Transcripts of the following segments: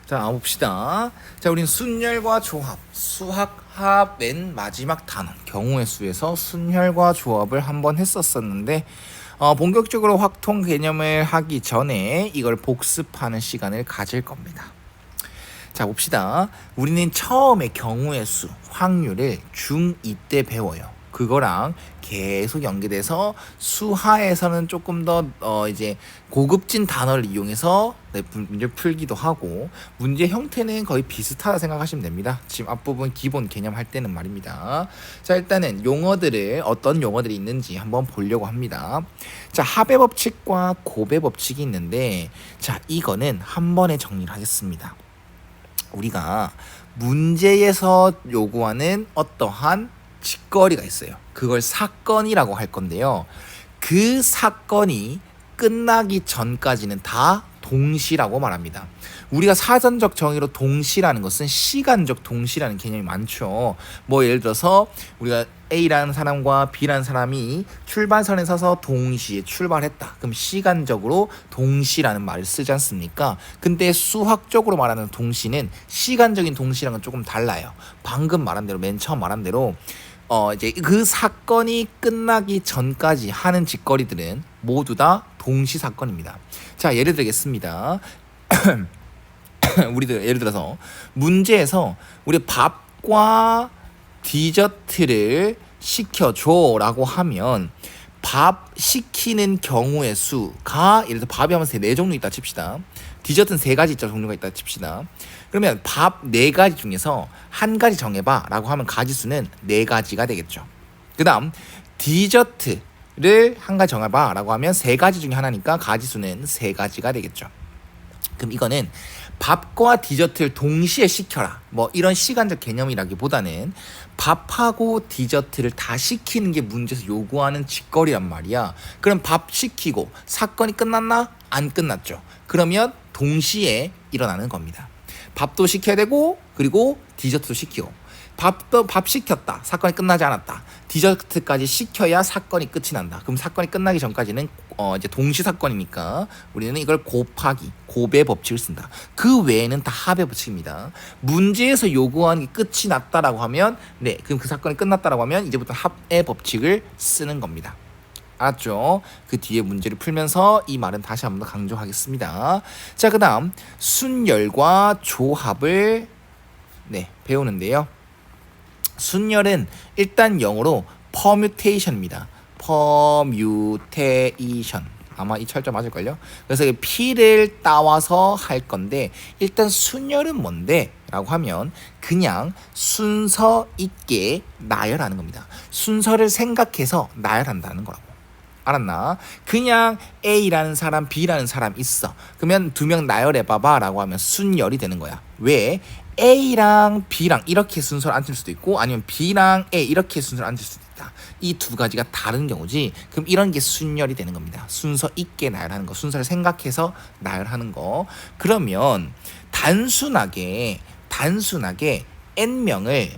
자, 봅시다. 자, 우린 순열과 조합, 수학합 맨 마지막 단원, 경우의 수에서 순열과 조합을 한번 했었었는데, 본격적으로 확통 개념을 하기 전에 이걸 복습하는 시간을 가질 겁니다. 자, 봅시다. 우리는 처음에 경우의 수, 확률을 중2 때 배워요. 그거랑 계속 연계돼서 수하에서는 조금 더 이제 고급진 단어를 이용해서 문제 풀기도 하고, 문제 형태는 거의 비슷하다 생각하시면 됩니다. 지금 앞부분 기본 개념 할 때는 말입니다. 자, 일단은 용어들을 어떤 용어들이 있는지 한번 보려고 합니다. 자, 합의 법칙과 곱의 법칙이 있는데, 자, 이거는 한 번에 정리를 하겠습니다. 우리가 문제에서 요구하는 어떠한 직거리가 있어요. 그걸 사건이라고 할 건데요. 그 사건이 끝나기 전까지는 다 동시라고 말합니다. 우리가 사전적 정의로 동시라는 것은 시간적 동시라는 개념이 많죠. 뭐 예를 들어서 우리가 A라는 사람과 B라는 사람이 출발선에 서서 동시에 출발했다. 그럼 시간적으로 동시라는 말을 쓰지 않습니까? 근데 수학적으로 말하는 동시는 시간적인 동시랑은 조금 달라요. 방금 말한 대로, 맨 처음 말한 대로 이제 그 사건이 끝나기 전까지 하는 짓거리들은 모두 다 동시 사건입니다. 자, 예를 들겠습니다. 우리들 예를 들어서 문제에서 우리 밥과 디저트를 시켜줘라고 하면, 밥 시키는 경우의 수가 예를 들어 밥이 하면 4종류 있다 칩시다. 디저트는 3가지 종류가 있다 칩시다. 그러면 밥 4가지 중에서 한 가지 정해봐 라고 하면 가지수는 4가지가 되겠죠. 그 다음 디저트를 한 가지 정해봐 라고 하면 3가지 중에 하나니까 가지수는 3가지가 되겠죠. 그럼 이거는 밥과 디저트를 동시에 시켜라, 뭐 이런 시간적 개념이라기보다는 밥하고 디저트를 다 시키는 게 문제에서 요구하는 짓거리란 말이야. 그럼 밥 시키고 사건이 끝났나? 안 끝났죠. 그러면 동시에 일어나는 겁니다. 밥도 시켜야 되고, 그리고 디저트도 시키고. 밥 시켰다, 사건이 끝나지 않았다. 디저트까지 시켜야 사건이 끝이 난다. 그럼 사건이 끝나기 전까지는 이제 동시 사건이니까 우리는 이걸 곱하기, 곱의 법칙을 쓴다. 그 외에는 다 합의 법칙입니다. 문제에서 요구하는 게 끝이 났다라고 하면, 네, 그럼 그 사건이 끝났다라고 하면 이제부터 합의 법칙을 쓰는 겁니다. 알았죠? 그 뒤에 문제를 풀면서 이 말은 다시 한번 더 강조하겠습니다. 자, 그 다음 순열과 조합을 배우는데요. 순열은 일단 영어로 permutation입니다. permutation. 아마 이 철자 맞을걸요? 그래서 P를 따와서 할 건데, 일단 순열은 뭔데? 라고 하면 그냥 순서 있게 나열하는 겁니다. 순서를 생각해서 나열한다는 거라고. 알았나? 그냥 A라는 사람, B라는 사람 있어. 그러면 2명 나열해봐봐 라고 하면 순열이 되는 거야. 왜? A랑 B랑 이렇게 순서를 앉힐 수도 있고, 아니면 B랑 A 이렇게 순서를 앉힐 수도 있다. 이 2가지가 다른 경우지. 그럼 이런 게 순열이 되는 겁니다. 순서 있게 나열하는 거, 순서를 생각해서 나열하는 거. 그러면 단순하게 N명을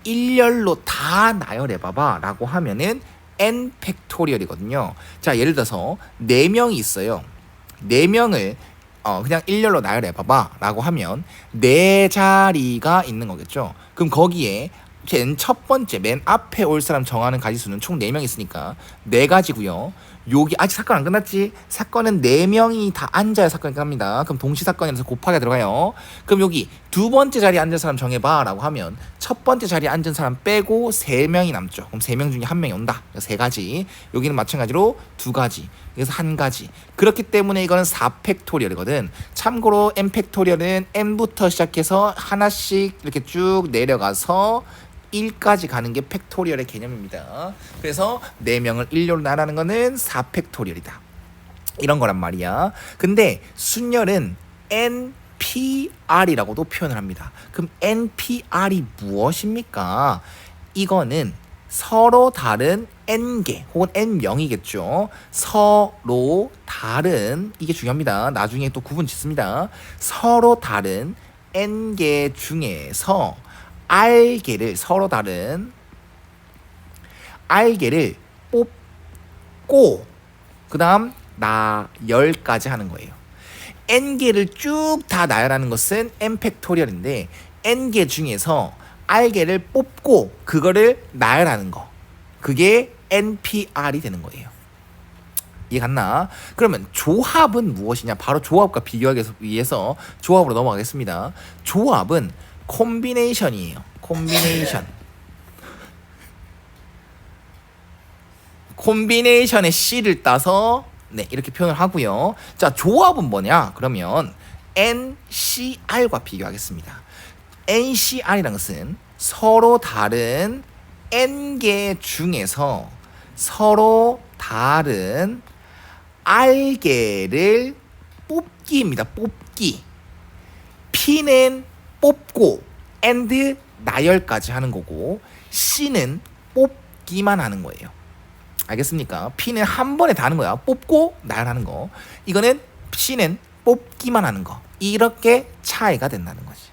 일렬로 다 나열해봐봐 라고 하면은 N 팩토리얼이거든요. 자, 예를 들어서 4명이 있어요. 4명을 그냥 일렬로 나열해봐봐 라고 하면 4자리가 있는 거겠죠. 그럼 거기에 첫 번째 맨 앞에 올 사람 정하는 가지수는 총 4명 있으니까 4가지고요. 여기 아직 사건 안 끝났지? 사건은 4명이 다 앉아야 사건이 끝납니다. 그럼 동시 사건이라서 곱하기가 들어가요. 그럼 여기 2번째 자리에 앉은 사람 정해봐 라고 하면 첫 번째 자리에 앉은 사람 빼고 3명이 남죠. 그럼 3명 중에 1명이 온다. 3가지. 여기는 마찬가지로 2가지. 그래서 1가지. 그렇기 때문에 이거는 4팩토리얼이거든. 참고로 n팩토리얼은 n부터 시작해서 하나씩 이렇게 쭉 내려가서 1까지 가는 게 팩토리얼의 개념입니다. 그래서 4명을 일렬로 나열하는 거는 4팩토리얼이다. 이런 거란 말이야. 근데 순열은 NPR이라고도 표현을 합니다. 그럼 NPR이 무엇입니까? 이거는 서로 다른 N개 혹은 N명이겠죠. 서로 다른, 이게 중요합니다. 나중에 또 구분 짓습니다. 서로 다른 N개 중에서 R개를, 서로 다른 R개를 뽑고 그 다음 나열까지 하는 거예요. n개를 쭉 다 나열하는 것은 n 팩토리얼인데 n개 중에서 r개를 뽑고 그거를 나열하는 거, 그게 npr이 되는 거예요. 이해 갔나? 그러면 조합은 무엇이냐? 바로 조합과 비교하기 위해서 조합으로 넘어가겠습니다. 조합은 콤비네이션이에요. 콤비네이션의 C를 따서 네, 이렇게 표현을 하고요. 자, 조합은 뭐냐? 그러면 NCR과 비교하겠습니다. NCR이라는 것은 서로 다른 N개 중에서 서로 다른 R개를 뽑기입니다. 뽑기. P는 뽑고 and 나열까지 하는 거고 C는 뽑기만 하는 거예요. 알겠습니까? P는 한 번에 다 하는 거야. 뽑고 나열하는 거. 이거는 C는 뽑기만 하는 거. 이렇게 차이가 된다는 거지.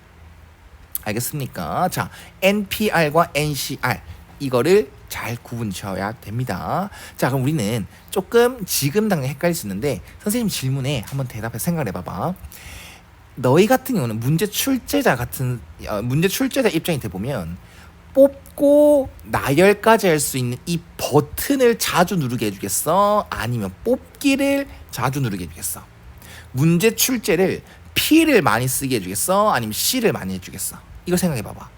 알겠습니까? 자, NPR과 NCR 이거를 잘 구분 지어야 됩니다. 자, 그럼 우리는 조금 지금 당장 헷갈릴 수 있는데 선생님 질문에 한번 대답해 생각해 봐봐. 너희 같은 경우는 문제 출제자 입장이 돼 보면 뽑고 나열까지 할 수 있는 이 버튼을 자주 누르게 해주겠어? 아니면 뽑기를 자주 누르게 해주겠어? 문제 출제를 P를 많이 쓰게 해주겠어? 아니면 C를 많이 해주겠어? 이걸 생각해 봐봐.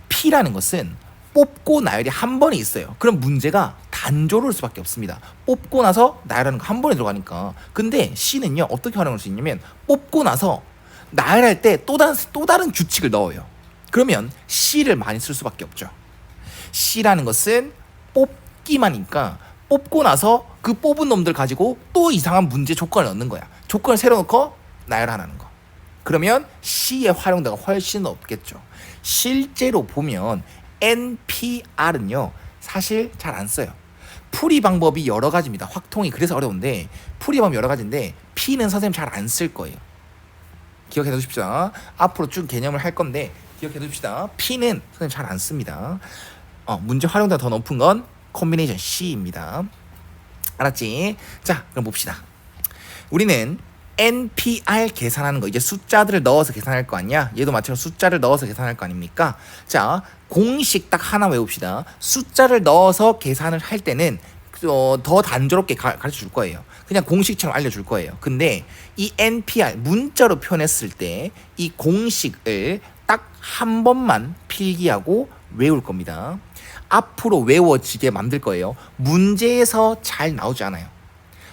P라는 것은 뽑고 나열이 한 번에 있어요. 그럼 문제가 단조로울 수밖에 없습니다. 뽑고 나서 나열하는 거 한 번에 들어가니까. 근데 C는요, 어떻게 활용할 수 있냐면 뽑고 나서 나열할 때 또 다른 규칙을 넣어요. 그러면 C를 많이 쓸 수밖에 없죠. C라는 것은 뽑기만이니까 뽑고 나서 그 뽑은 놈들 가지고 또 이상한 문제 조건을 넣는 거야. 조건을 새로 넣고 나열하는 거. 그러면 C의 활용도가 훨씬 높겠죠. 실제로 보면 NPR은요 사실 잘 안 써요. 풀이 방법이 여러 가지입니다. 확통이 그래서 어려운데 풀이 방법이 여러 가지인데 P는 선생님 잘 안 쓸 거예요. 기억해 두십시오. 앞으로 쭉 개념을 할 건데 기억해 두십시다. P는 선생님 잘 안 씁니다. 문제 활용도가 더 높은 건 콤비네이션 C입니다. 알았지? 자, 그럼 봅시다. 우리는 NPR 계산하는 거 이제 숫자들을 넣어서 계산할 거 아니야? 얘도 마찬가지로 숫자를 넣어서 계산할 거 아닙니까? 자, 공식 딱 하나 외웁시다. 숫자를 넣어서 계산을 할 때는 더 단조롭게 가르쳐 줄 거예요. 그냥 공식처럼 알려줄 거예요. 근데 이 NPR 문자로 표현했을 때 이 공식을 딱 한 번만 필기하고 외울 겁니다. 앞으로 외워지게 만들 거예요. 문제에서 잘 나오지 않아요.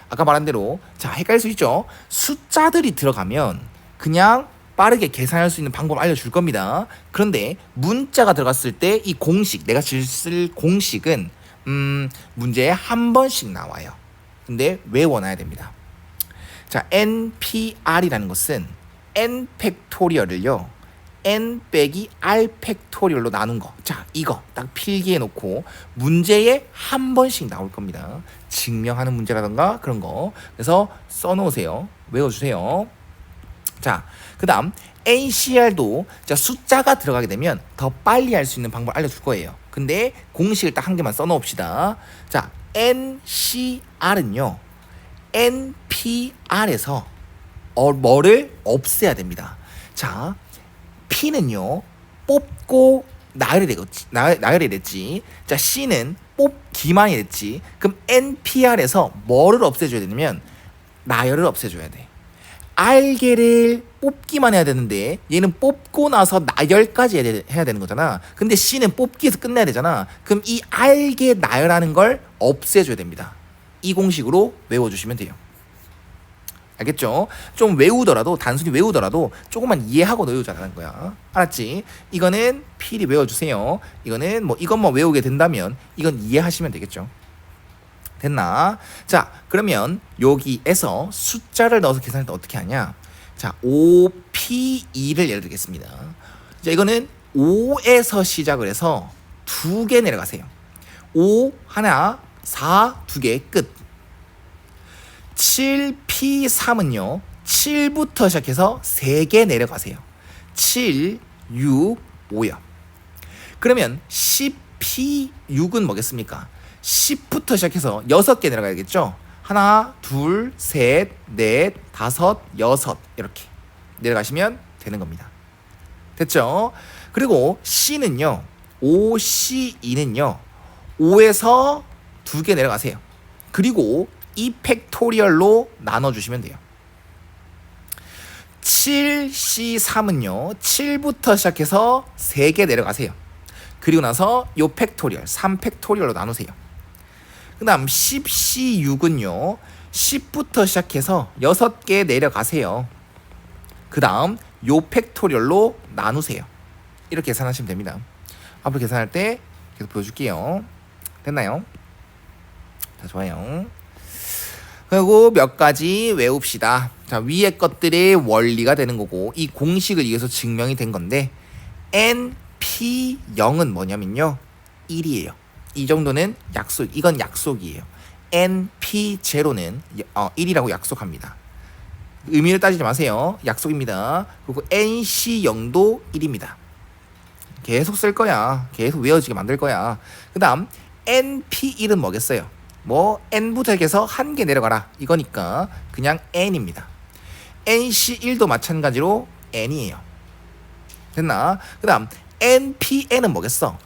아까 말한 대로 자, 헷갈릴 수 있죠. 숫자들이 들어가면 그냥 빠르게 계산할 수 있는 방법을 알려줄 겁니다. 그런데 문자가 들어갔을 때 이 공식, 내가 쓸 공식은 문제에 한 번씩 나와요. 근데 외워놔야 됩니다. 자, NPR이라는 것은 N 팩토리얼을요 N 빼기 R 팩토리얼로 나눈 거. 자, 이거 딱 필기해 놓고 문제에 한 번씩 나올 겁니다. 증명하는 문제라던가 그런 거. 그래서 써놓으세요. 외워주세요. 자, 그 다음 NCR도 자, 숫자가 들어가게 되면 더 빨리 할 수 있는 방법을 알려줄 거예요. 근데 공식을 딱 한 개만 써놓읍시다. 자, NCR은요 NPR에서 뭐를 없애야 됩니다. 자, P는요 뽑고 나열이 됐지. 자, C는 뽑기만이 됐지. 그럼 NPR에서 뭐를 없애줘야 되냐면 나열을 없애줘야 돼. R개를 뽑기만 해야 되는데 얘는 뽑고 나서 나열까지 해야 되는 거잖아. 근데 C는 뽑기에서 끝내야 되잖아. 그럼 이 R개 나열하는 걸 없애줘야 됩니다. 이 공식으로 외워주시면 돼요. 알겠죠? 좀 외우더라도 단순히 외우더라도 조금만 이해하고 외우자는 거야. 알았지? 이거는 필히 외워주세요. 이건 뭐 외우게 된다면 이건 이해하시면 되겠죠. 됐나? 자, 그러면 여기에서 숫자를 넣어서 계산할 때 어떻게 하냐? 자, 5P2를 예를 들겠습니다. 자, 이거는 5에서 시작을 해서 2개 내려가세요. 5 하나, 4 2개 끝. 7P3은요 7부터 시작해서 3개 내려가세요. 7, 6, 5요. 그러면 10P6은 뭐겠습니까? 10부터 시작해서 6개 내려가야겠죠. 하나, 둘, 셋, 넷, 다섯, 여섯 이렇게 내려가시면 되는 겁니다. 됐죠? 그리고 C는요. OC2는요. 5에서 2개 내려가세요. 그리고 이 팩토리얼로 나눠주시면 돼요. 7C3은요. 7부터 시작해서 3개 내려가세요. 그리고 나서 요 팩토리얼 3팩토리얼로 나누세요. 그 다음 10C6은요. 10부터 시작해서 6개 내려가세요. 그 다음 요 팩토리얼로 나누세요. 이렇게 계산하시면 됩니다. 앞으로 계산할 때 계속 보여줄게요. 됐나요? 자, 좋아요. 그리고 몇 가지 외웁시다. 자, 위에 것들의 원리가 되는 거고 이 공식을 이용해서 증명이 된 건데 NP0은 뭐냐면요. 1이에요. 이 정도는 약속, 이건 약속이에요. NP0는 1이라고 약속합니다. 의미를 따지지 마세요. 약속입니다. 그리고 NC0도 1입니다. 계속 쓸 거야. 계속 외워지게 만들 거야. 그 다음 NP1은 뭐겠어요? 뭐 N부터 시작해서 한 개 내려가라 이거니까 그냥 N입니다. NC1도 마찬가지로 N이에요. 됐나? 그 다음 NPN은 뭐겠어?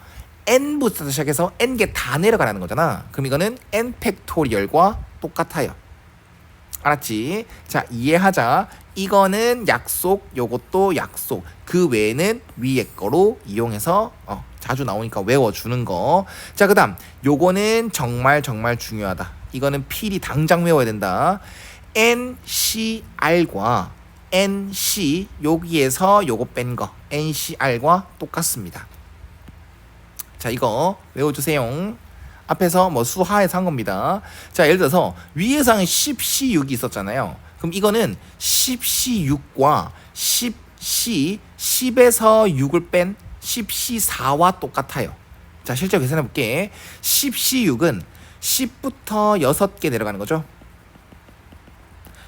N부터 시작해서 N개 다 내려가라는 거잖아. 그럼 이거는 N 팩토리얼과 똑같아요. 알았지? 자, 이해하자. 이거는 약속, 요것도 약속. 그 외에는 위에 거로 이용해서 자주 나오니까 외워주는 거. 자, 그 다음 요거는 정말 중요하다. 이거는 필히 당장 외워야 된다. NCR과 NC 여기에서 요거 뺀 거 NCR과 똑같습니다. 자, 이거 외워주세요. 앞에서 뭐 수하에서 한 겁니다. 자, 예를 들어서 위에서는 10C6이 있었잖아요. 그럼 이거는 10C6과 10에서 6을 뺀 10C4와 똑같아요. 자, 실제로 계산해 볼게. 10C6은 10부터 6개 내려가는 거죠.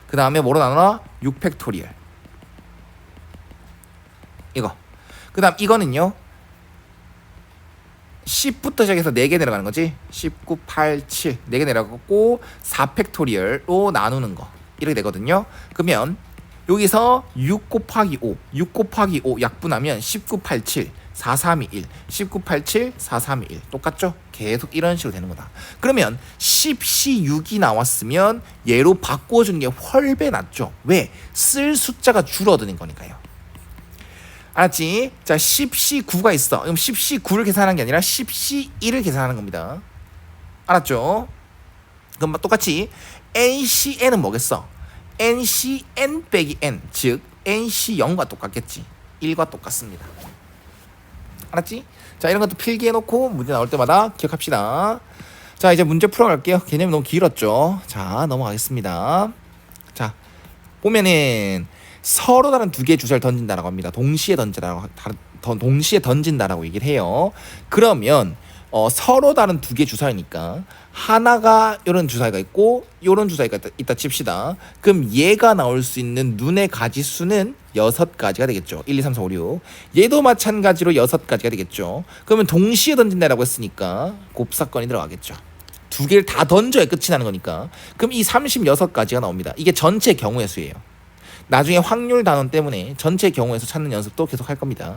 그 다음에 뭐로 나눠? 6팩토리얼. 이거. 그 다음 이거는요. 10부터 시작해서 4개 내려가는 거지. 19, 8, 7 4개 내려가고 4팩토리얼로 나누는 거 이렇게 되거든요. 그러면 여기서 6 곱하기 5 약분하면 19, 8, 7 4, 3, 2, 1 19, 8, 7 4, 3, 2, 1 똑같죠? 계속 이런 식으로 되는 거다. 그러면 10C6이 나왔으면 얘로 바꿔주는 게 훨배 낫죠. 왜? 쓸 숫자가 줄어드는 거니까요. 알았지? 자, 10C9가 있어. 그럼 10C9를 계산하는 게 아니라 10C1을 계산하는 겁니다. 알았죠? 그럼 똑같이 NCN은 뭐겠어? NCN 빼기 N, 즉 NC0과 똑같겠지. 1과 똑같습니다. 알았지? 자, 이런 것도 필기해놓고 문제 나올 때마다 기억합시다. 자, 이제 문제 풀어갈게요. 개념이 너무 길었죠? 자, 넘어가겠습니다. 자, 보면은 서로 다른 두 개의 주사를 던진다라고 합니다. 동시에 던진다라고 얘기를 해요. 그러면 서로 다른 두 개의 주사니까 하나가 이런 주사위가 있고 이런 주사위가 있다 칩시다. 그럼 얘가 나올 수 있는 눈의 가지 수는 6가지가 되겠죠. 1, 2, 3, 4, 5, 6. 얘도 마찬가지로 6가지가 되겠죠. 그러면 동시에 던진다라고 했으니까 곱사건이 들어가겠죠. 두 개를 다 던져야 끝이 나는 거니까. 그럼 이 36가지가 나옵니다. 이게 전체 경우의 수예요. 나중에 확률 단원 때문에 전체 경우에서 찾는 연습도 계속 할 겁니다.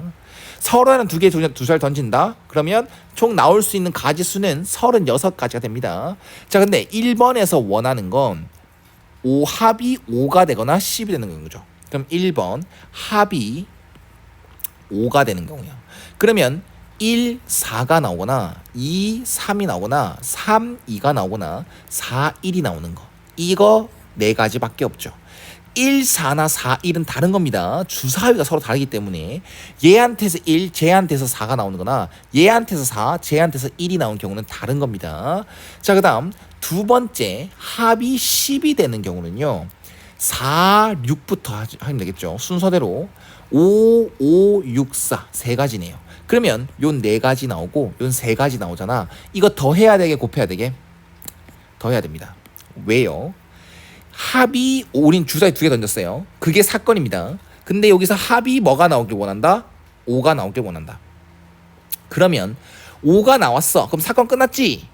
서로 하는 두 개의 주사를 던진다. 그러면 총 나올 수 있는 가지 수는 36가지가 됩니다. 자, 근데 1번에서 원하는 건 합이 5가 되거나 10이 되는 거죠. 그럼 1번 합이 5가 되는 경우야. 그러면 1, 4가 나오거나 2, 3이 나오거나 3, 2가 나오거나 4, 1이 나오는 거. 이거 4가지밖에 없죠. 1, 4나 4, 1은 다른 겁니다. 주사위가 서로 다르기 때문에 얘한테서 1, 쟤한테서 4가 나오는 거나 얘한테서 4, 쟤한테서 1이 나오는 경우는 다른 겁니다. 자, 그 다음 두 번째 합이 10이 되는 경우는요. 4, 6부터 하면 되겠죠. 순서대로 5, 5, 6, 4 세 가지네요. 그러면 요 4가지 나오고 요 3가지 나오잖아. 이거 더해야 되게 곱해야 되게? 더해야 됩니다. 왜요? 합이 우린 주사위 2개 던졌어요. 그게 사건입니다. 근데 여기서 합이 뭐가 나오길 원한다? 5가 나오길 원한다. 그러면 5가 나왔어. 그럼 사건 끝났지?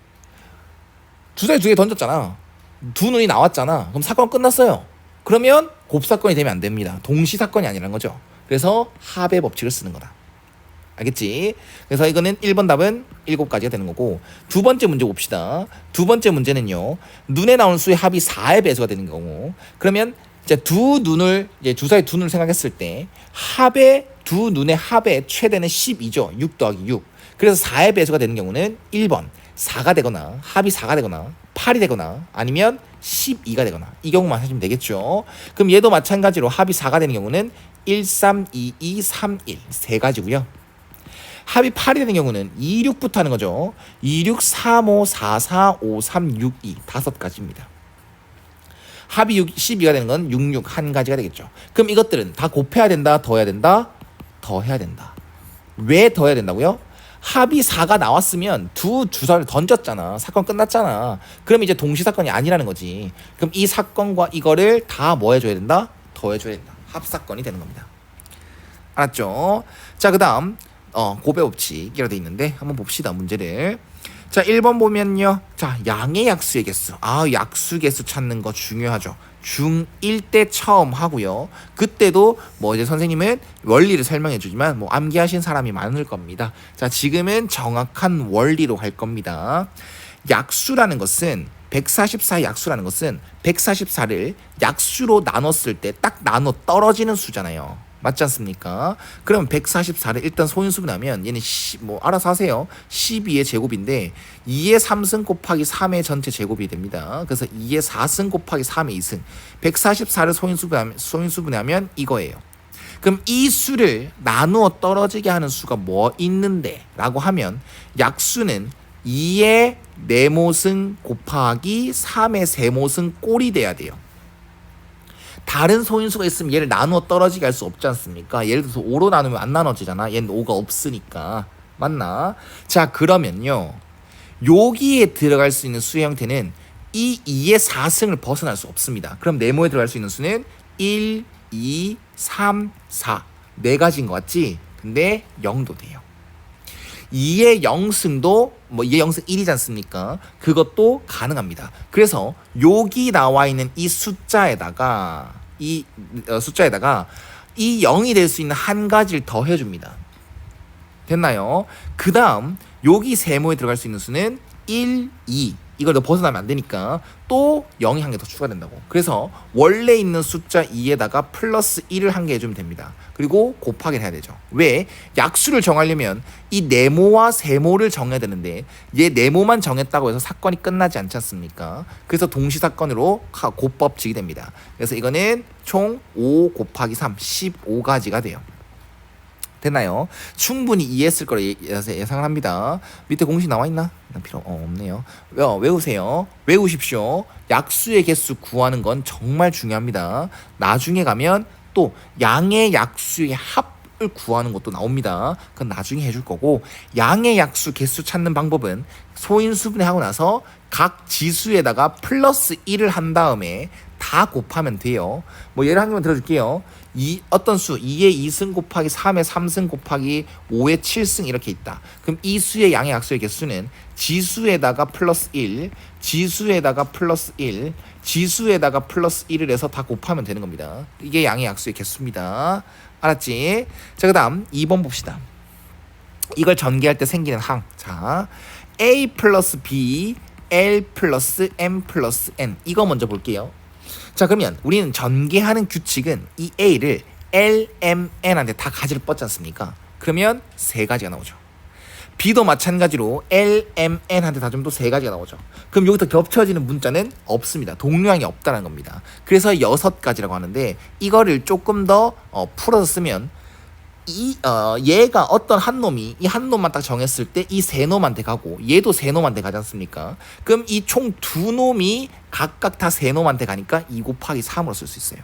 주사위 2개 던졌잖아. 두 눈이 나왔잖아. 그럼 사건 끝났어요. 그러면 곱사건이 되면 안 됩니다. 동시사건이 아니라는 거죠. 그래서 합의 법칙을 쓰는 거다. 알겠지? 그래서 이거는 1번 답은 7가지가 되는 거고, 두 번째 문제 봅시다. 두 번째 문제는요, 눈에 나온 수의 합이 4의 배수가 되는 경우, 그러면 이제 주사위 두 눈을 생각했을 때 두 눈의 합의 최대는 10이죠. 6 더하기 6. 그래서 4의 배수가 되는 경우는 1번 4가 되거나 합이 4가 되거나 8이 되거나 아니면 12가 되거나, 이 경우만 하시면 되겠죠. 그럼 얘도 마찬가지로 합이 4가 되는 경우는 1, 3, 2, 2, 3, 1 세 가지고요. 합이 8이 되는 경우는 2, 6부터 하는 거죠. 2, 6, 3, 5, 4, 4, 5, 3, 6, 2 다섯 가지입니다. 합이 12가 되는 건 6, 6 한 가지가 되겠죠. 그럼 이것들은 다 곱해야 된다, 더해야 된다? 더해야 된다. 왜 더해야 된다고요? 합이 4가 나왔으면 두 주사를 던졌잖아. 사건 끝났잖아. 그럼 이제 동시사건이 아니라는 거지. 그럼 이 사건과 이거를 다 뭐 해줘야 된다? 더해줘야 된다. 합사건이 되는 겁니다. 알았죠? 자, 그 다음 곱의 법칙이라고 돼 있는데 한번 봅시다. 문제를. 자, 1번 보면요. 자, 양의 약수의 개수. 약수 개수 찾는 거 중요하죠. 중1 때 처음 하고요. 그때도 뭐 이제 선생님은 원리를 설명해 주지만 뭐 암기하신 사람이 많을 겁니다. 자, 지금은 정확한 원리로 갈 겁니다. 약수라는 것은 144의 약수라는 것은 144를 약수로 나눴을 때 딱 나눠 떨어지는 수잖아요. 맞지 않습니까? 그럼 144를 일단 소인수분하면 얘는 뭐 알아서 하세요. 12의 제곱인데 2의 3승 곱하기 3의 전체 제곱이 됩니다. 그래서 2의 4승 곱하기 3의 2승. 144를 소인수분하면 이거예요. 그럼 이 수를 나누어 떨어지게 하는 수가 뭐 있는데? 라고 하면 약수는 2의 네모승 곱하기 3의 세모승 꼴이 돼야 돼요. 다른 소인수가 있으면 얘를 나누어 떨어지게 할 수 없지 않습니까? 예를 들어서 5로 나누면 안 나눠지잖아. 얘는 5가 없으니까. 맞나? 자, 그러면요, 여기에 들어갈 수 있는 수의 형태는 이 2의 4승을 벗어날 수 없습니다. 그럼 네모에 들어갈 수 있는 수는 1, 2, 3, 4 네 가지인 것 같지? 근데 0도 돼요. 2의 0승도 뭐 2의 0승 1이지 않습니까? 그것도 가능합니다. 그래서 여기 나와 있는 이 숫자에다가 이 0이 될 수 있는 한 가지를 더 해줍니다. 됐나요? 그 다음 여기 세모에 들어갈 수 있는 수는 1, 2 이걸 더 벗어나면 안 되니까 또 0이 한 개 더 추가된다고. 그래서 원래 있는 숫자 2에다가 플러스 1을 한 개 해주면 됩니다. 그리고 곱하기를 해야 되죠. 왜? 약수를 정하려면 이 네모와 세모를 정해야 되는데 얘 네모만 정했다고 해서 사건이 끝나지 않지 않습니까? 그래서 동시사건으로 곱법칙이 됩니다. 그래서 이거는 총 5 곱하기 3, 15가지가 돼요. 됐나요? 충분히 이해했을 거라 예상을 합니다. 밑에 공식 나와 있나? 필요 없네요. 외우세요. 외우십시오. 약수의 개수 구하는 건 정말 중요합니다. 나중에 가면 또 양의 약수의 합을 구하는 것도 나옵니다. 그건 나중에 해줄 거고, 양의 약수 개수 찾는 방법은 소인수분해 하고 나서 각 지수에다가 플러스 1을 한 다음에 다 곱하면 돼요. 뭐 예를 한 개만 들어줄게요. 어떤 수 2의 2승 곱하기 3의 3승 곱하기 5의 7승 이렇게 있다. 그럼 이 수의 양의 약수의 개수는 지수에다가 플러스 1, 지수에다가 플러스 1, 지수에다가 플러스 1을 해서 다 곱하면 되는 겁니다. 이게 양의 약수의 개수입니다. 알았지? 자, 그 다음 2번 봅시다. 이걸 전개할 때 생기는 항. 자, A 플러스 B, L 플러스 M 플러스 N. 이거 먼저 볼게요. 자, 그러면 우리는 전개하는 규칙은 이 A를 L, M, N한테 다 가지를 뻗지 않습니까? 그러면 세 가지가 나오죠. B도 마찬가지로 L, M, N한테 다 좀 또 세 가지가 나오죠. 그럼 여기서 겹쳐지는 문자는 없습니다. 동류항이 없다는 겁니다. 그래서 6가지라고 하는데 이거를 조금 더 풀어서 쓰면 얘가 어떤 한 놈이 이 한 놈만 딱 정했을 때 이 세 놈한테 가고 얘도 세 놈한테 가지 않습니까? 그럼 이 총 두 놈이 각각 다 세 놈한테 가니까 2 곱하기 3으로 쓸 수 있어요.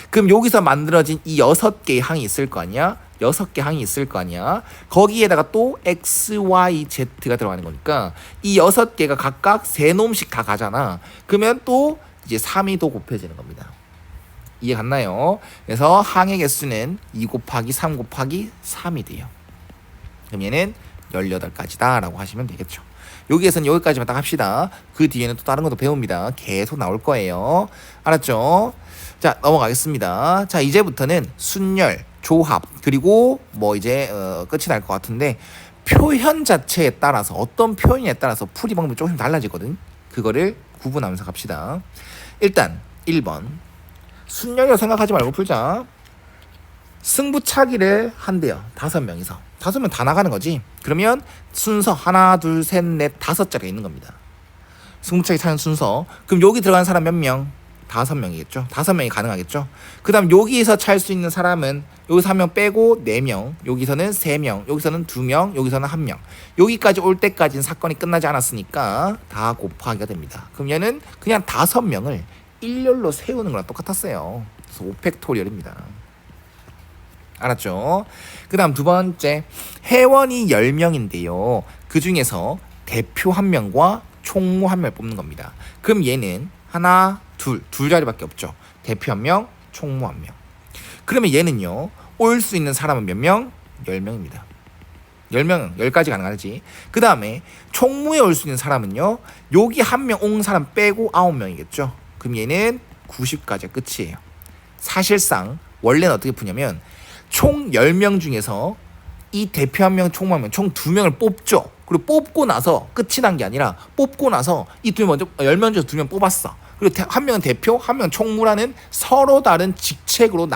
그럼 여기서 만들어진 이 6개의 항이 있을 거 아니야? 6개 항이 있을 거 아니야? 거기에다가 또 X, Y, Z가 들어가는 거니까 이 6개가 각각 세 놈씩 다 가잖아. 그러면 또 이제 3이 더 곱해지는 겁니다. 이해 갔나요? 그래서 항의 개수는 2 곱하기 3 곱하기 3이 돼요. 그럼 얘는 18가지다 라고 하시면 되겠죠. 여기에서는 여기까지만 딱 합시다. 그 뒤에는 또 다른 것도 배웁니다. 계속 나올 거예요. 알았죠? 자, 넘어가겠습니다. 자, 이제부터는 순열, 조합, 그리고 뭐 이제 끝이 날 것 같은데 표현 자체에 따라서 어떤 표현에 따라서 풀이 방법이 조금 달라지거든. 그거를 구분하면서 갑시다. 일단 1번 순열이라고 생각하지 말고 풀자. 승부차기를 한대요. 5명이서. 5명 다 나가는 거지. 그러면 순서 하나, 둘, 셋, 넷, 5자리가 있는 겁니다. 승부차기 차는 순서. 그럼 여기 들어간 사람 몇 명? 5명이겠죠. 5명이 가능하겠죠. 그 다음 여기에서 찰 수 있는 사람은 여기서 1명 빼고 4명, 여기서는 3명, 여기서는 2명, 여기서는 1명. 여기까지 올 때까지는 사건이 끝나지 않았으니까 다 곱하기가 됩니다. 그럼 얘는 그냥 5명을 일렬로 세우는 거랑 똑같았어요. 그래서 5팩토리얼입니다. 알았죠? 그 다음 두 번째, 회원이 10명인데요. 그 중에서 대표 1명과 총무 1명을 뽑는 겁니다. 그럼 얘는 하나, 둘 자리밖에 없죠. 대표 1명, 총무 1명. 그러면 얘는요, 올 수 있는 사람은 몇 명? 10명입니다. 10명, 10가지 가능하지. 그 다음에 총무에 올 수 있는 사람은요, 여기 1명 온 사람 빼고 9명이겠죠. 그럼 얘는 90까지가 끝이에요. 사실상 원래는 어떻게 푸냐면 총 10명 중에서 이 대표 1명, 총무 1명, 총 2명을 뽑죠. 그리고 뽑고 나서 끝이 난 게 아니라 뽑고 나서 이 2명 먼저 10명 중에서 2명 뽑았어. 그리고 1명은 대표, 1명은 총무라는 서로 다른 직책으로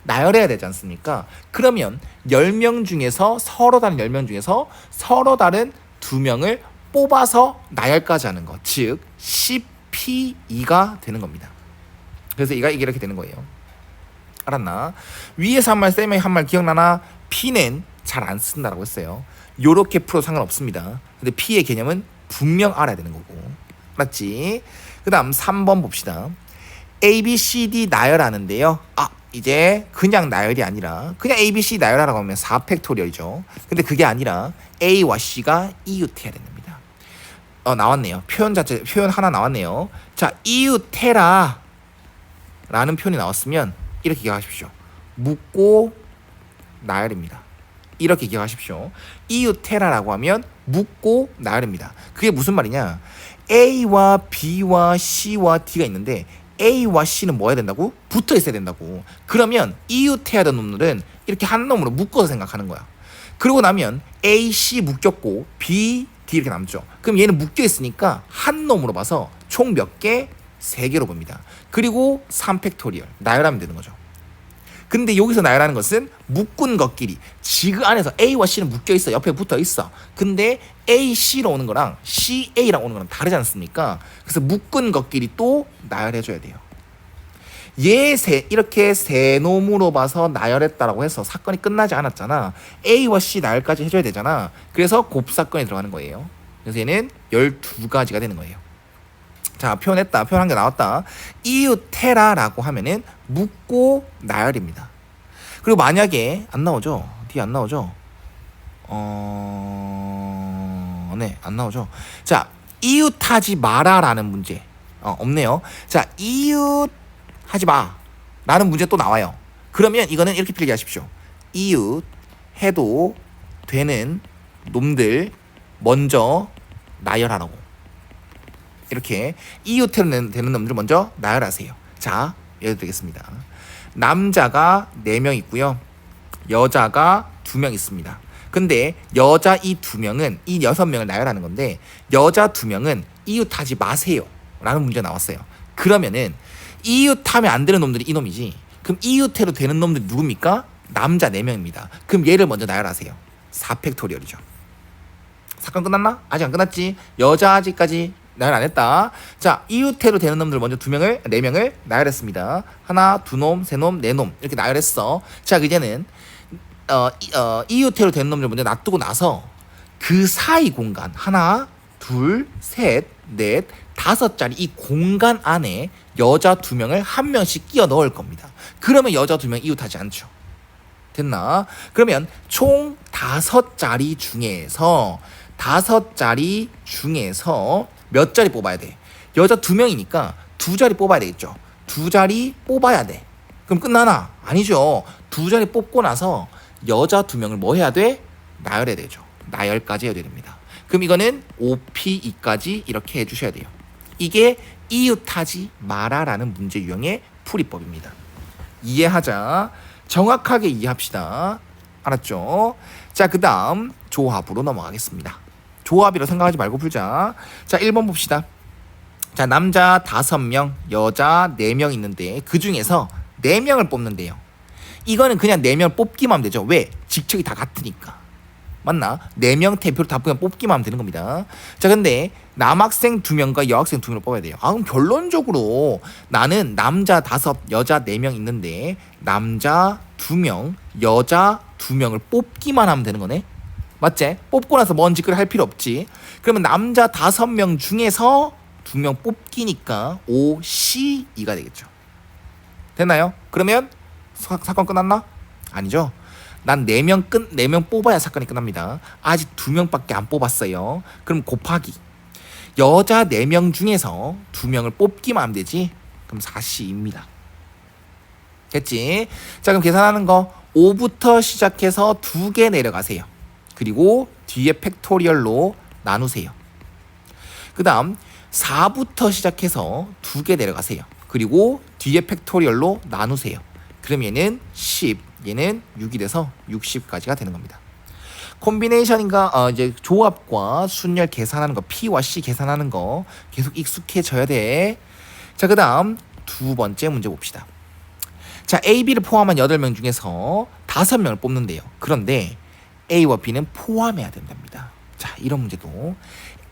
나열해야 되지 않습니까? 그러면 10명 중에서 서로 다른 10명 중에서 서로 다른 2명을 뽑아서 나열까지 하는 거. 즉 CP2가 되는 겁니다. 그래서 이게 이렇게 되는 거예요. 알았나? 위에서 한 말, 쌤의 한 말 기억나나? P는 잘 안 쓴다라고 했어요. 요렇게 풀어도 상관없습니다. 근데 P의 개념은 분명 알아야 되는 거고. 맞지? 그 다음 3번 봅시다. A, B, C, D 나열하는데요. 이제 그냥 나열이 아니라 그냥 A, B, C 나열하라고 하면 4팩토리얼이죠. 근데 그게 아니라 A와 C가 이웃해야 됩니다. 나왔네요. 표현 하나 나왔네요. 자, 이웃해라 라는 표현이 나왔으면 이렇게 기억하십시오. 묻고 나열입니다. 이렇게 기억하십시오. 이웃해라라고 하면 묻고 나열입니다. 그게 무슨 말이냐? A와 B와 C와 D가 있는데 A와 C는 뭐 해야 된다고? 붙어 있어야 된다고. 그러면 이웃해야 되는 놈들은 이렇게 한 놈으로 묶어서 생각하는 거야. 그러고 나면 A, C 묶였고 B, D 이렇게 남죠. 그럼 얘는 묶여 있으니까 한 놈으로 봐서 총 몇 개? 3개로 봅니다. 그리고 3팩토리얼 나열하면 되는 거죠. 근데 여기서 나열하는 것은 묶은 것끼리 지그 안에서 A와 C는 묶여 있어. 옆에 붙어 있어. 근데 A, C로 오는 거랑 C, A랑 오는 거랑 다르지 않습니까? 그래서 묶은 것끼리 또 나열해줘야 돼요. 이렇게 세 놈으로 봐서 나열했다라고 해서 사건이 끝나지 않았잖아. A와 C 나열까지 해줘야 되잖아. 그래서 곱사건에 들어가는 거예요. 그래서 얘는 12가지가 되는 거예요. 자, 표현했다. 표현한 게 나왔다. 이웃해라라고 하면은 묻고 나열입니다. 그리고 만약에 안 나오죠? 뒤에 안 나오죠? 네, 안 나오죠? 자, 이웃하지 마라라는 문제. 없네요. 자, 이웃하지 마라는 문제 또 나와요. 그러면 이거는 이렇게 필기하십시오. 이웃 해도 되는 놈들 먼저 나열하라고. 이렇게 이웃해도 되는 놈들 먼저 나열하세요. 자, 예를 들겠습니다. 남자가 4명 있고요. 여자가 2명 있습니다. 근데 여자 이 2명은 이 6명을 나열하는 건데 여자 2명은 이웃하지 마세요 라는 문제가 나왔어요. 그러면은 이웃하면 안 되는 놈들이 이 놈이지. 그럼 이웃해도 되는 놈들이 누굽니까? 남자 4명입니다. 그럼 얘를 먼저 나열하세요. 4팩토리얼이죠. 사건 끝났나? 아직 안 끝났지. 여자 아직까지 나열 안 했다. 자, 이웃해로 되는 놈들 먼저 4명을 나열했습니다. 하나, 2놈, 3놈, 4놈 이렇게 나열했어. 자, 이제는 이웃해로 되는 놈들 먼저 놔두고 나서 그 사이 공간 하나, 둘, 셋, 넷, 5자리 이 공간 안에 여자 2명을 한 명씩 끼워 넣을 겁니다. 그러면 여자 2명 이웃하지 않죠. 됐나? 그러면 총 5자리 중에서 몇 자리 뽑아야 돼? 여자 2명이니까 2자리 뽑아야 되겠죠. 2자리 뽑아야 돼. 그럼 끝나나? 아니죠. 2자리 뽑고 나서 여자 2명을 뭐 해야 돼? 나열해야 되죠. 나열까지 해야 됩니다. 그럼 이거는 OP2까지 이렇게 해주셔야 돼요. 이게 이웃하지 마라라는 문제 유형의 풀이법입니다. 이해하자. 정확하게 이해합시다. 알았죠? 자, 그 다음 조합으로 넘어가겠습니다. 조합이라고 생각하지 말고 풀자. 자, 1번 봅시다. 자, 남자 5명, 여자 4명 있는데 그 중에서 4명을 뽑는데요. 이거는 그냥 4명 뽑기만 하면 되죠. 왜? 직책이 다 같으니까. 맞나? 4명 대표로 다 그냥 뽑기만 하면 되는 겁니다. 자, 근데 남학생 2명과 여학생 2명을 뽑아야 돼요. 그럼 결론적으로 나는 남자 5, 여자 4명 있는데 남자 2명, 여자 2명을 뽑기만 하면 되는 거네. 맞지? 뽑고 나서 뭔 짓을 할 필요 없지. 그러면 남자 5명 중에서 2명 뽑기니까 OC2가 되겠죠. 됐나요? 그러면 사건 끝났나? 아니죠. 난 4명 뽑아야 사건이 끝납니다. 아직 2명밖에 안 뽑았어요. 그럼 곱하기 여자 4명 중에서 2명을 뽑기만 하면 되지. 그럼 4C입니다. 됐지? 자, 그럼 계산하는 거 5부터 시작해서 2개 내려가세요. 그리고 뒤에 팩토리얼로 나누세요. 그 다음 4부터 시작해서 2개 내려가세요. 그리고 뒤에 팩토리얼로 나누세요. 그럼 얘는 10, 얘는 6이 돼서 60까지가 되는 겁니다. 콤비네이션인가 이제 조합과 순열 계산하는 거, P와 C 계산하는 거 계속 익숙해져야 돼. 자, 그 다음 2번째 문제 봅시다. 자, A, B를 포함한 8명 중에서 5명을 뽑는데요. 그런데 A와 B는 포함해야 된답니다. 자, 이런 문제도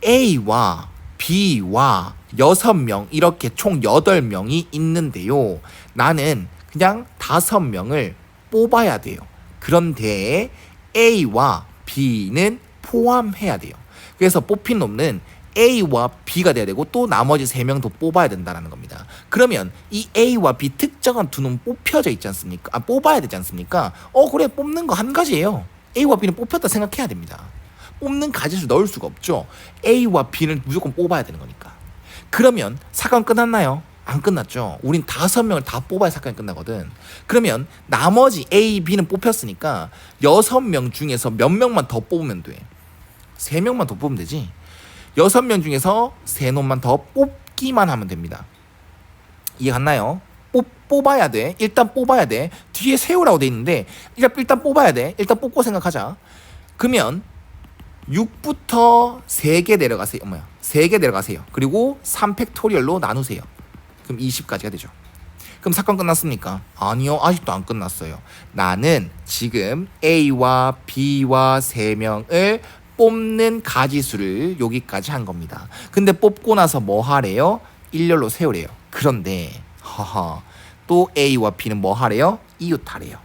A와 B와 6명 이렇게 총 8명이 있는데요. 나는 그냥 5명을 뽑아야 돼요. 그런데 A와 B는 포함해야 돼요. 그래서 뽑힌 놈은 A와 B가 돼야 되고 또 나머지 3명도 뽑아야 된다는 겁니다. 그러면 이 A와 B 특정한 두 놈 뽑혀져 있지 않습니까? 뽑아야 되지 않습니까? 그래, 뽑는 거 한 가지예요. A와 B는 뽑혔다 생각해야 됩니다. 뽑는 가지수 넣을 수가 없죠. A와 B는 무조건 뽑아야 되는 거니까. 그러면 사건 끝났나요? 안 끝났죠. 우린 5명을 다 뽑아야 사건이 끝나거든. 그러면 나머지 A, B는 뽑혔으니까 6명 중에서 몇 명만 더 뽑으면 돼. 3명만 더 뽑으면 되지. 6명 중에서 3놈만 더 뽑기만 하면 됩니다. 이해 갔나요? 뽑아야 돼. 일단 뽑아야 돼. 뒤에 세우라고 돼 있는데 일단 뽑아야 돼. 일단 뽑고 생각하자. 그러면 6부터 3개 내려가세요. 3개 내려가세요. 그리고 3팩토리얼로 나누세요. 그럼 20까지가 되죠. 그럼 사건 끝났습니까? 아니요, 아직도 안 끝났어요. 나는 지금 A와 B와 3명을 뽑는 가지수를 여기까지 한 겁니다. 근데 뽑고 나서 뭐 하래요? 일렬로 세우래요. 그런데 또 A와 B는 뭐 하래요? 이웃하래요.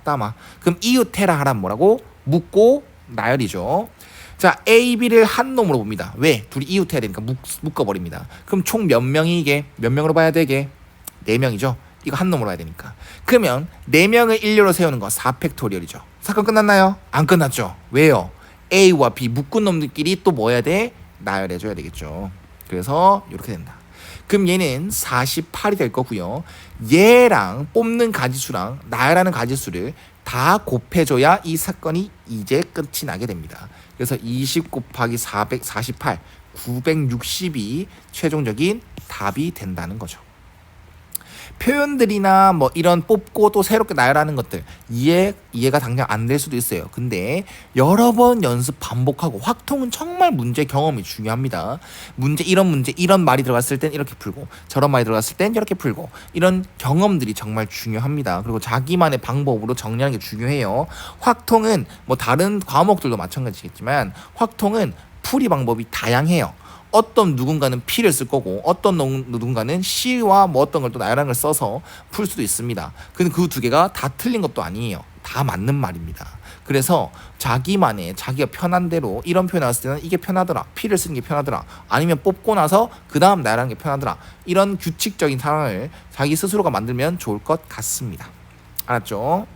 따마. 그럼 이웃해라 하란 뭐라고? 묻고 나열이죠. 자, A, B를 한 놈으로 봅니다. 왜? 둘이 이웃해야 되니까 묶어버립니다. 그럼 총 몇 명이 이게? 몇 명으로 봐야 되게? 4명이죠. 이거 한 놈으로 봐야 되니까. 그러면 4명을 일렬로 세우는 거 4팩토리얼이죠. 사건 끝났나요? 안 끝났죠. 왜요? A와 B 묶은 놈들끼리 또 뭐 해야 돼? 나열해줘야 되겠죠. 그래서 이렇게 된다. 그럼 얘는 48이 될 거고요. 얘랑 뽑는 가지수랑 나열하는 가지수를 다 곱해줘야 이 사건이 이제 끝이 나게 됩니다. 그래서 20 곱하기 448, 960이 최종적인 답이 된다는 거죠. 표현들이나 뭐 이런 뽑고 또 새롭게 나열하는 것들 이해가 당장 안 될 수도 있어요. 근데 여러 번 연습 반복하고 확통은 정말 문제 경험이 중요합니다. 이런 문제 이런 말이 들어갔을 땐 이렇게 풀고 저런 말이 들어갔을 땐 이렇게 풀고 이런 경험들이 정말 중요합니다. 그리고 자기만의 방법으로 정리하는 게 중요해요. 확통은 뭐 다른 과목들도 마찬가지겠지만 확통은 풀이 방법이 다양해요. 어떤 누군가는 P를 쓸 거고 어떤 누군가는 C와 뭐 어떤 걸 또 나열하는 걸 써서 풀 수도 있습니다. 근데 그 두 개가 다 틀린 것도 아니에요. 다 맞는 말입니다. 그래서 자기만의 자기가 편한 대로 이런 표현 나왔을 때는 이게 편하더라. P를 쓰는 게 편하더라. 아니면 뽑고 나서 그 다음 나열하는 게 편하더라. 이런 규칙적인 상황을 자기 스스로가 만들면 좋을 것 같습니다. 알았죠?